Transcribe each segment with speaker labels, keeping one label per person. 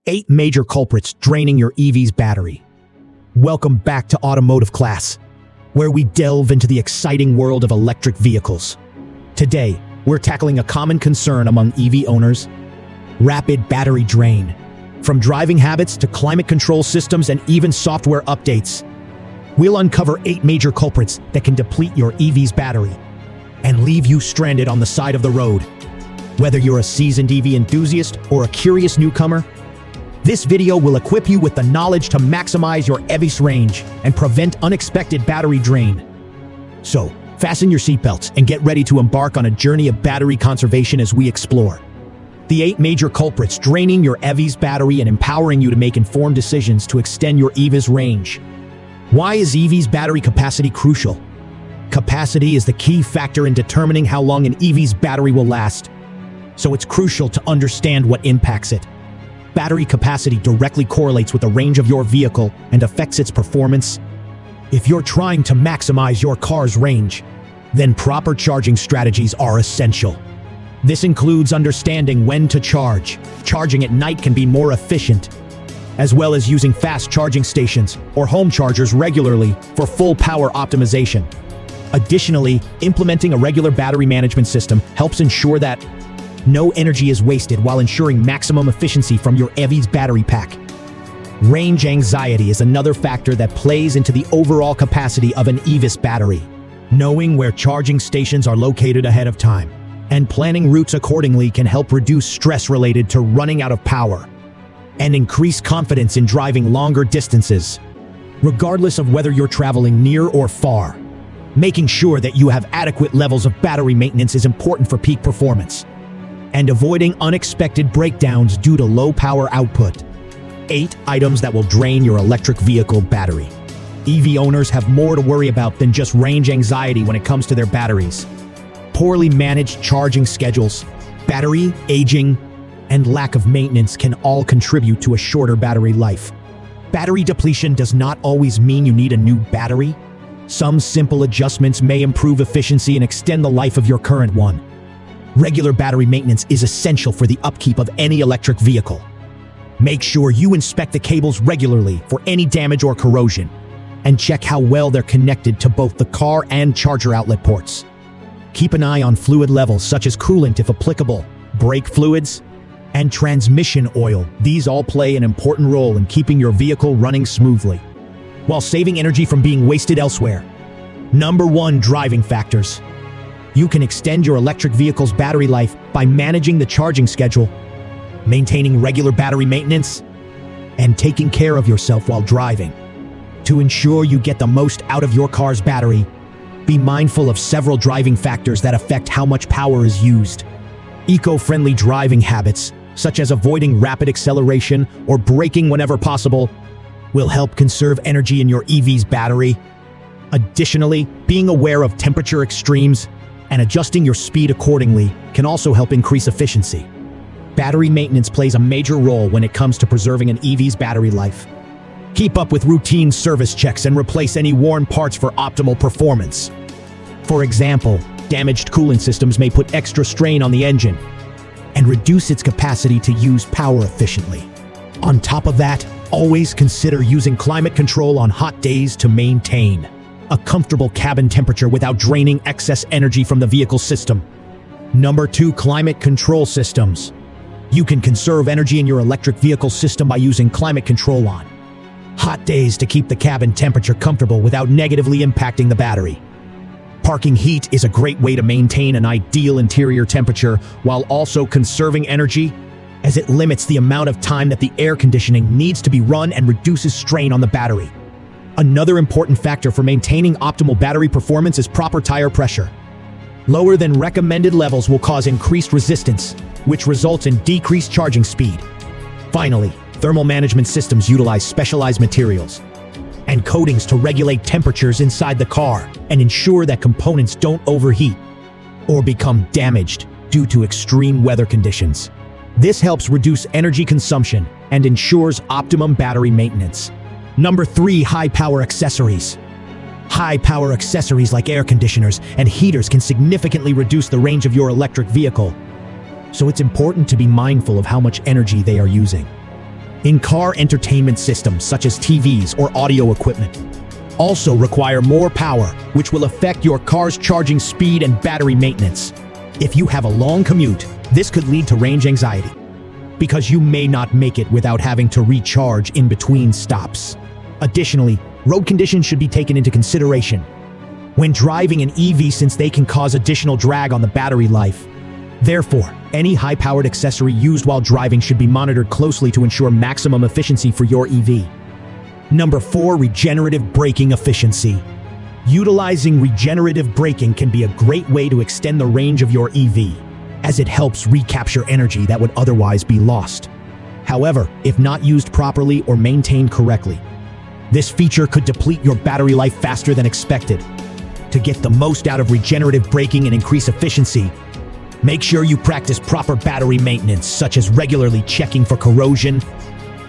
Speaker 1: 8 major culprits draining your EV's battery. Welcome back to Automotive Class, where we delve into the exciting world of electric vehicles. Today, we're tackling a common concern among EV owners: rapid battery drain. From driving habits to climate control systems and even software updates, we'll uncover 8 major culprits that can deplete your EV's battery and leave you stranded on the side of the road. Whether you're a seasoned EV enthusiast or a curious newcomer, this video will equip you with the knowledge to maximize your EV's range and prevent unexpected battery drain. So, fasten your seatbelts and get ready to embark on a journey of battery conservation as we explore the 8 major culprits draining your EV's battery and empowering you to make informed decisions to extend your EV's range. Why is EV's battery capacity crucial? Capacity is the key factor in determining how long an EV's battery will last, so it's crucial to understand what impacts it. Battery capacity directly correlates with the range of your vehicle and affects its performance. If you're trying to maximize your car's range, then proper charging strategies are essential. This includes understanding when to charge. Charging at night can be more efficient, as well as using fast charging stations or home chargers regularly for full power optimization. Additionally, implementing a regular battery management system helps ensure that no energy is wasted while ensuring maximum efficiency from your EV's battery pack. Range anxiety is another factor that plays into the overall capacity of an EV's battery. Knowing where charging stations are located ahead of time and planning routes accordingly can help reduce stress related to running out of power and increase confidence in driving longer distances. Regardless of whether you're traveling near or far, making sure that you have adequate levels of battery maintenance is important for peak performance and avoiding unexpected breakdowns due to low power output. 8 items that will drain your electric vehicle battery. EV owners have more to worry about than just range anxiety when it comes to their batteries. Poorly managed charging schedules, battery aging, and lack of maintenance can all contribute to a shorter battery life. Battery depletion does not always mean you need a new battery. Some simple adjustments may improve efficiency and extend the life of your current one. Regular battery maintenance is essential for the upkeep of any electric vehicle. Make sure you inspect the cables regularly for any damage or corrosion, and check how well they're connected to both the car and charger outlet ports. Keep an eye on fluid levels such as coolant if applicable, brake fluids, and transmission oil. These all play an important role in keeping your vehicle running smoothly, while saving energy from being wasted elsewhere. Number 1, driving factors. You can extend your electric vehicle's battery life by managing the charging schedule, maintaining regular battery maintenance, and taking care of yourself while driving. To ensure you get the most out of your car's battery, be mindful of several driving factors that affect how much power is used. Eco-friendly driving habits, such as avoiding rapid acceleration or braking whenever possible, will help conserve energy in your EV's battery. Additionally, being aware of temperature extremes and adjusting your speed accordingly can also help increase efficiency. Battery maintenance plays a major role when it comes to preserving an EV's battery life. Keep up with routine service checks and replace any worn parts for optimal performance. For example, damaged coolant systems may put extra strain on the engine and reduce its capacity to use power efficiently. On top of that, always consider using climate control on hot days to maintain a comfortable cabin temperature without draining excess energy from the vehicle system. Number 2, climate control systems. You can conserve energy in your electric vehicle system by using climate control on hot days to keep the cabin temperature comfortable without negatively impacting the battery. Parking heat is a great way to maintain an ideal interior temperature while also conserving energy, as it limits the amount of time that the air conditioning needs to be run and reduces strain on the battery. Another important factor for maintaining optimal battery performance is proper tire pressure. Lower than recommended levels will cause increased resistance, which results in decreased charging speed. Finally, thermal management systems utilize specialized materials and coatings to regulate temperatures inside the car and ensure that components don't overheat or become damaged due to extreme weather conditions. This helps reduce energy consumption and ensures optimum battery maintenance. Number 3, high-power accessories. High-power accessories like air conditioners and heaters can significantly reduce the range of your electric vehicle, so it's important to be mindful of how much energy they are using. In-car entertainment systems such as TVs or audio equipment also require more power, which will affect your car's charging speed and battery maintenance. If you have a long commute, this could lead to range anxiety, because you may not make it without having to recharge in between stops. Additionally, road conditions should be taken into consideration when driving an EV, since they can cause additional drag on the battery life. Therefore, any high-powered accessory used while driving should be monitored closely to ensure maximum efficiency for your EV. Number 4, regenerative braking efficiency. Utilizing regenerative braking can be a great way to extend the range of your EV, as it helps recapture energy that would otherwise be lost. However, if not used properly or maintained correctly, this feature could deplete your battery life faster than expected. To get the most out of regenerative braking and increase efficiency, make sure you practice proper battery maintenance, such as regularly checking for corrosion,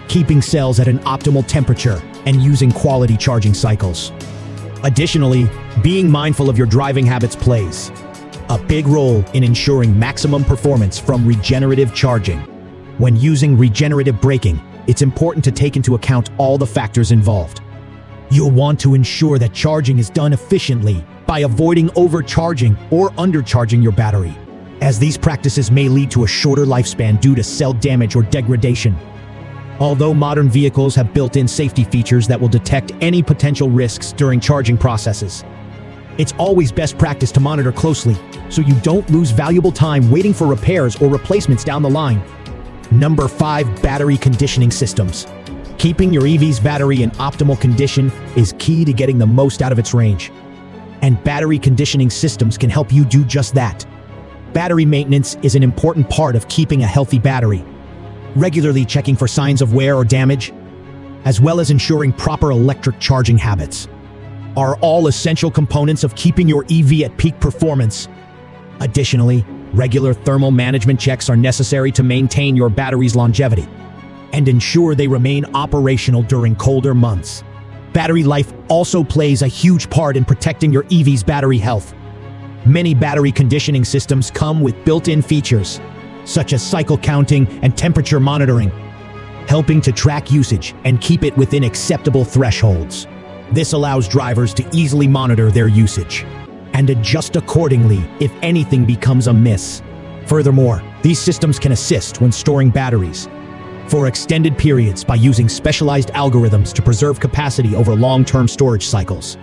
Speaker 1: keeping cells at an optimal temperature, and using quality charging cycles. Additionally, being mindful of your driving habits plays a big role in ensuring maximum performance from regenerative charging. When using regenerative braking, it's important to take into account all the factors involved. You'll want to ensure that charging is done efficiently by avoiding overcharging or undercharging your battery, as these practices may lead to a shorter lifespan due to cell damage or degradation. Although modern vehicles have built-in safety features that will detect any potential risks during charging processes, it's always best practice to monitor closely so you don't lose valuable time waiting for repairs or replacements down the line. Number 5, battery conditioning systems. Keeping your EV's battery in optimal condition is key to getting the most out of its range, and battery conditioning systems can help you do just that. Battery maintenance is an important part of keeping a healthy battery. Regularly checking for signs of wear or damage, as well as ensuring proper electric charging habits, are all essential components of keeping your EV at peak performance. Additionally, regular thermal management checks are necessary to maintain your battery's longevity and ensure they remain operational during colder months. Battery life also plays a huge part in protecting your EV's battery health. Many battery conditioning systems come with built-in features, such as cycle counting and temperature monitoring, helping to track usage and keep it within acceptable thresholds. This allows drivers to easily monitor their usage and adjust accordingly if anything becomes amiss. Furthermore, these systems can assist when storing batteries for extended periods by using specialized algorithms to preserve capacity over long-term storage cycles.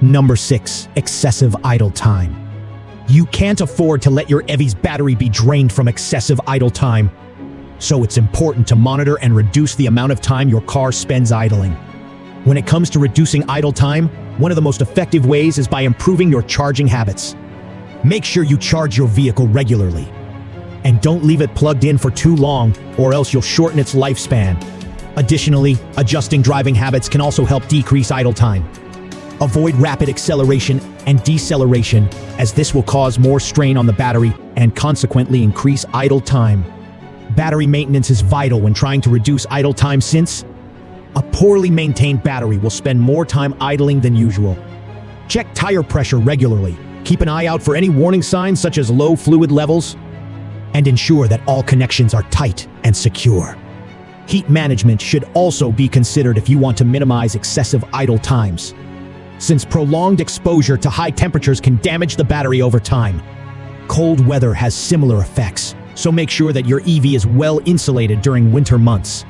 Speaker 1: Number 6, excessive idle time. You can't afford to let your EV's battery be drained from excessive idle time, so it's important to monitor and reduce the amount of time your car spends idling. When it comes to reducing idle time, one of the most effective ways is by improving your charging habits. Make sure you charge your vehicle regularly, and don't leave it plugged in for too long, or else you'll shorten its lifespan. Additionally, adjusting driving habits can also help decrease idle time. Avoid rapid acceleration and deceleration, as this will cause more strain on the battery and consequently increase idle time. Battery maintenance is vital when trying to reduce idle time, since a poorly maintained battery will spend more time idling than usual. Check tire pressure regularly, keep an eye out for any warning signs such as low fluid levels, and ensure that all connections are tight and secure. Heat management should also be considered if you want to minimize excessive idle times, since prolonged exposure to high temperatures can damage the battery over time. Cold weather has similar effects, so make sure that your EV is well insulated during winter months.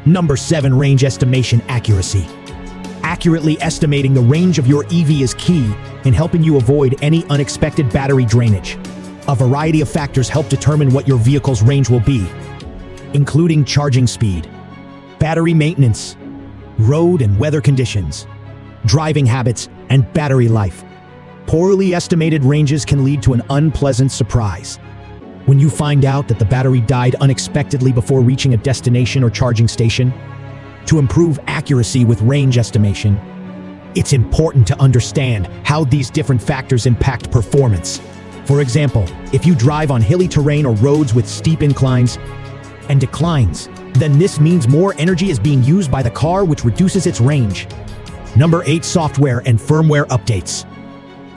Speaker 1: Number 7, range estimation accuracy. Accurately estimating the range of your EV is key in helping you avoid any unexpected battery drainage. A variety of factors help determine what your vehicle's range will be, including charging speed, battery maintenance, road and weather conditions, driving habits, and battery life. Poorly estimated ranges can lead to an unpleasant surprise when you find out that the battery died unexpectedly before reaching a destination or charging station. To improve accuracy with range estimation, it's important to understand how these different factors impact performance. For example, if you drive on hilly terrain or roads with steep inclines and declines, then this means more energy is being used by the car, which reduces its range. Number 8, software and firmware updates.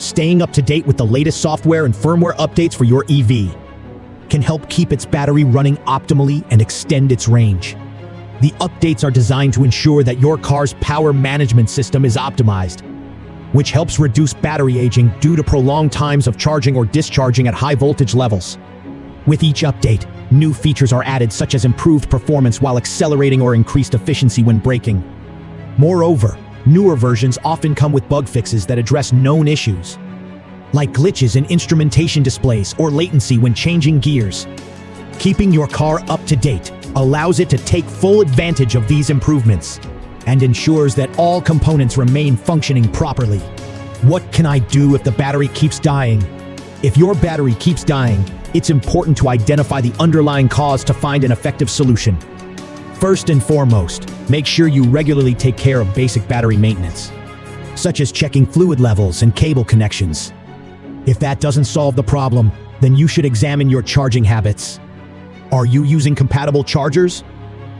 Speaker 1: Staying up to date with the latest software and firmware updates for your EV can help keep its battery running optimally and extend its range. The updates are designed to ensure that your car's power management system is optimized, which helps reduce battery aging due to prolonged times of charging or discharging at high voltage levels. With each update, new features are added such as improved performance while accelerating or increased efficiency when braking. Moreover, newer versions often come with bug fixes that address known issues, like glitches in instrumentation displays or latency when changing gears. Keeping your car up to date allows it to take full advantage of these improvements and ensures that all components remain functioning properly. What can I do if the battery keeps dying? If your battery keeps dying, it's important to identify the underlying cause to find an effective solution. First and foremost, make sure you regularly take care of basic battery maintenance, such as checking fluid levels and cable connections. If that doesn't solve the problem, then you should examine your charging habits. Are you using compatible chargers?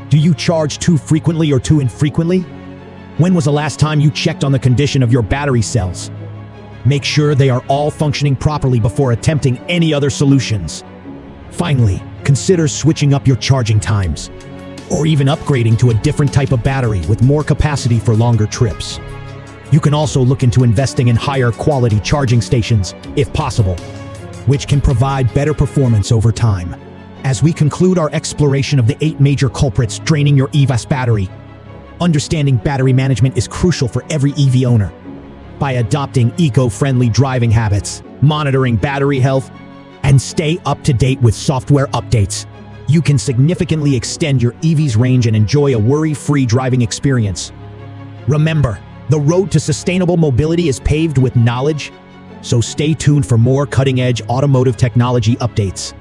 Speaker 1: Do you charge too frequently or too infrequently? When was the last time you checked on the condition of your battery cells? Make sure they are all functioning properly before attempting any other solutions. Finally, consider switching up your charging times, or even upgrading to a different type of battery with more capacity for longer trips. You can also look into investing in higher quality charging stations, if possible, which can provide better performance over time. As we conclude our exploration of the 8 major culprits draining your EV's battery, understanding battery management is crucial for every EV owner. By adopting eco-friendly driving habits, monitoring battery health, and stay up to date with software updates, you can significantly extend your EV's range and enjoy a worry-free driving experience. Remember, the road to sustainable mobility is paved with knowledge, so stay tuned for more cutting-edge automotive technology updates.